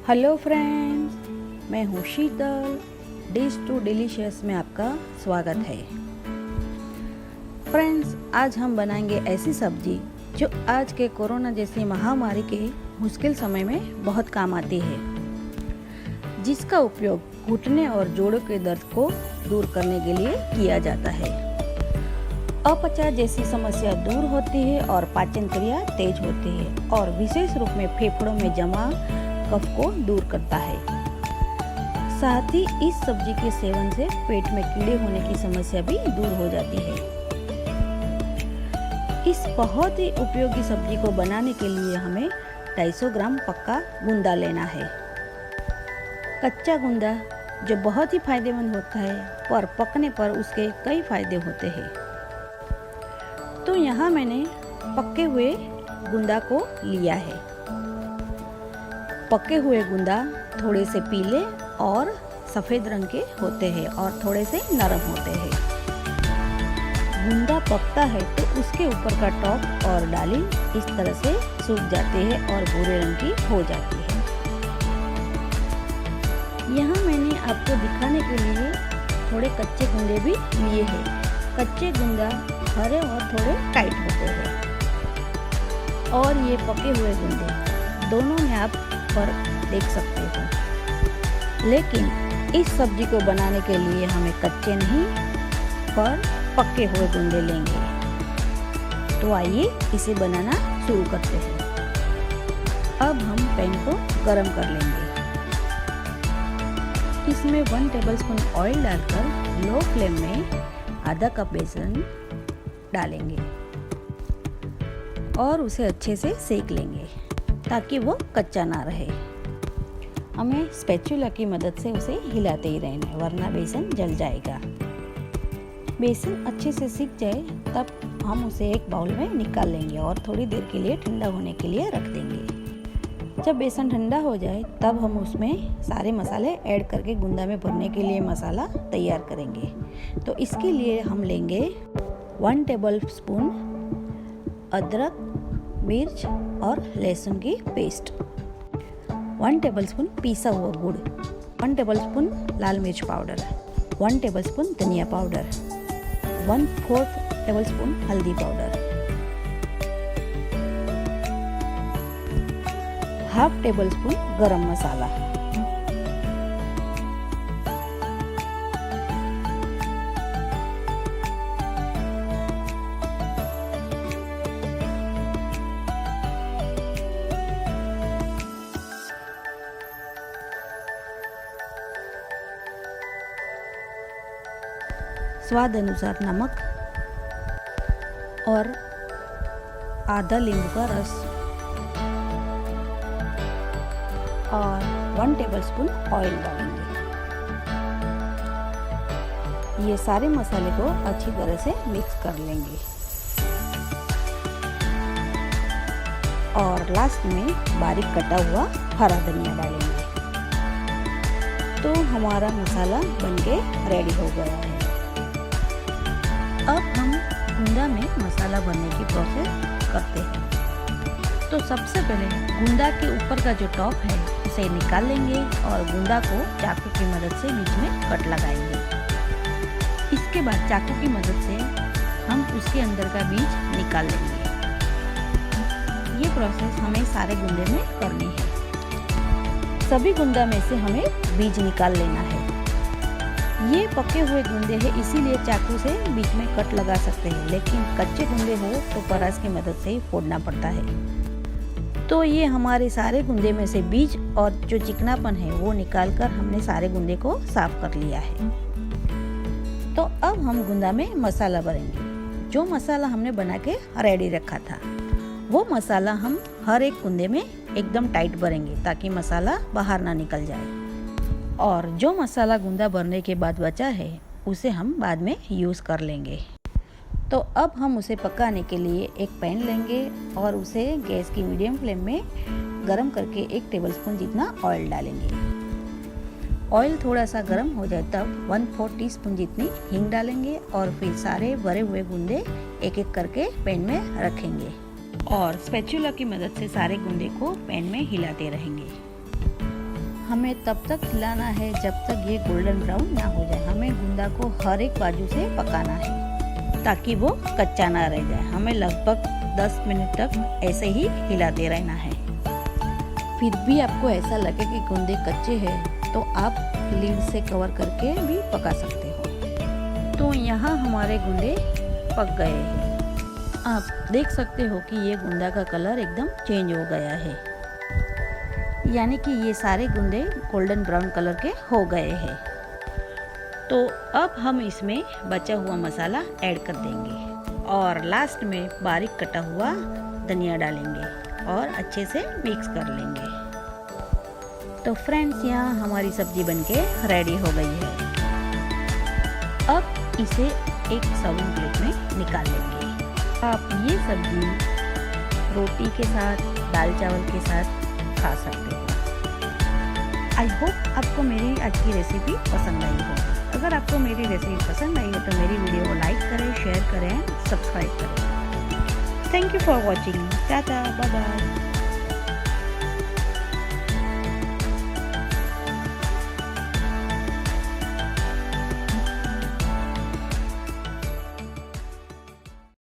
Hello friends, मैं हूँ शीतल। Dish to delicious में आपका स्वागत है। फ्रेंड्स, आज हम बनाएंगे ऐसी सब्जी जो आज के कोरोना जैसी महामारी के मुश्किल समय में बहुत काम आती है, जिसका उपयोग घुटने और जोड़ों के दर्द को दूर करने के लिए किया जाता है। अपच जैसी समस्या दूर होती है और पाचन क्रिया तेज होती है और विशेष रूप में फेफड़ों में जमा कफ को दूर करता है। साथ ही इस सब्जी के सेवन से पेट में कीड़े होने की समस्या भी दूर हो जाती है। इस बहुत ही उपयोगी सब्जी को बनाने के लिए हमें 250 ग्राम पक्का गुंदा लेना है। कच्चा गुंदा जो बहुत ही फायदेमंद होता है, पर पकने पर उसके कई फायदे होते हैं। तो यहाँ मैंने पके हुए गुंदा को लिया है। पके हुए गुंदा थोड़े से पीले और सफ़ेद रंग के होते हैं और थोड़े से नरम होते हैं। गुंदा पकता है तो उसके ऊपर का टॉप और डाली इस तरह से सूख जाती है और भूरे रंग की हो जाती है। यहाँ मैंने आपको दिखाने के लिए थोड़े कच्चे गुंदे भी लिए हैं। कच्चे गुंदा हरे और थोड़े टाइट होते हैं और ये पके हुए गुंदे दोनों में आप फर्क देख सकते हो। लेकिन इस सब्जी को बनाने के लिए हमें कच्चे नहीं पर पके हुए गुंदे लेंगे। तो आइए इसे बनाना शुरू करते हैं। अब हम पैन को गरम कर लेंगे। इसमें 1 टेबलस्पून ऑयल डालकर लो फ्लेम में आधा कप बेसन डालेंगे और उसे अच्छे से सेक लेंगे ताकि वो कच्चा ना रहे। हमें स्पैचुला की मदद से उसे हिलाते ही रहना है, वरना बेसन जल जाएगा। बेसन अच्छे से सीख जाए तब हम उसे एक बाउल में निकाल लेंगे और थोड़ी देर के लिए ठंडा होने के लिए रख देंगे। जब बेसन ठंडा हो जाए तब हम उसमें सारे मसाले ऐड करके गुंदा में भरने के लिए मसाला तैयार करेंगे। तो इसके लिए हम लेंगे 1 टेबलस्पून अदरक, मिर्च और लहसुन की पेस्ट, 1 टेबलस्पून पिसा हुआ गुड़, 1 टेबलस्पून लाल मिर्च पाउडर, 1 टेबलस्पून धनिया पाउडर, 1/4 टेबलस्पून हल्दी पाउडर, 1/2 टेबलस्पून गरम मसाला, स्वाद अनुसार नमक और आधा नींबू का रस और 1 टेबलस्पून ऑयल डालेंगे। ये सारे मसाले को अच्छी तरह से मिक्स कर लेंगे और लास्ट में बारीक कटा हुआ हरा धनिया डालेंगे। तो हमारा मसाला बनके रेडी हो गया है। अब हम गुंदा में मसाला भरने की प्रोसेस करते हैं। तो सबसे पहले गुंदा के ऊपर का जो टॉप है उसे निकाल लेंगे और गुंदा को चाकू की मदद से बीच में कट लगाएंगे। इसके बाद चाकू की मदद से हम उसके अंदर का बीज निकाल लेंगे। ये प्रोसेस हमें सारे गुंदे में करनी है। सभी गुंदा में से हमें बीज निकाल लेना है। ये पके हुए गुंदे हैं, इसीलिए चाकू से बीच में कट लगा सकते हैं, लेकिन कच्चे गुंदे हो तो परास की मदद से ही फोड़ना पड़ता है। तो ये हमारे सारे गुंदे में से बीज और जो चिकनापन है वो निकालकर हमने सारे गुंदे को साफ कर लिया है। तो अब हम गुंदा में मसाला भरेंगे। जो मसाला हमने बना के रेडी रखा था वो मसाला हम हर एक गुंदे में एकदम टाइट भरेंगे ताकि मसाला बाहर ना निकल जाए। और जो मसाला गुंदा भरने के बाद बचा है उसे हम बाद में यूज़ कर लेंगे। तो अब हम उसे पकाने के लिए एक पैन लेंगे और उसे गैस की मीडियम फ्लेम में गरम करके 1 टेबलस्पून जितना ऑयल डालेंगे। ऑयल थोड़ा सा गरम हो जाए तब 1/4 टीस्पून जितनी हींग डालेंगे और फिर सारे भरे हुए गुंदे एक एक करके पैन में रखेंगे और स्पैचुला की मदद से सारे गुंदे को पैन में हिलाते रहेंगे। हमें तब तक हिलाना है जब तक ये गोल्डन ब्राउन ना हो जाए। हमें गुंदा को हर एक बाजू से पकाना है ताकि वो कच्चा ना रह जाए। हमें लगभग 10 मिनट तक ऐसे ही हिलाते रहना है। फिर भी आपको ऐसा लगे कि गुंदे कच्चे हैं तो आप लीड से कवर करके भी पका सकते हो। तो यहाँ हमारे गुंदे पक गए हैं। आप देख सकते हो कि ये गुंदा का कलर एकदम चेंज हो गया है, यानी कि ये सारे गुंदे गोल्डन ब्राउन कलर के हो गए हैं। तो अब हम इसमें बचा हुआ मसाला ऐड कर देंगे और लास्ट में बारीक कटा हुआ धनिया डालेंगे और अच्छे से मिक्स कर लेंगे। तो फ्रेंड्स, यहाँ हमारी सब्जी बनके रेडी हो गई है। अब इसे एक सर्विंग प्लेट में निकाल लेंगे। आप ये सब्जी रोटी के साथ, दाल चावल के साथ खा सकते हो। आई होप आपको मेरी आज की रेसिपी पसंद आई हो। अगर आपको मेरी रेसिपी पसंद आई हो तो मेरी वीडियो को लाइक करें, शेयर करें, सब्सक्राइब करें। Thank you for watching. Tata, bye bye.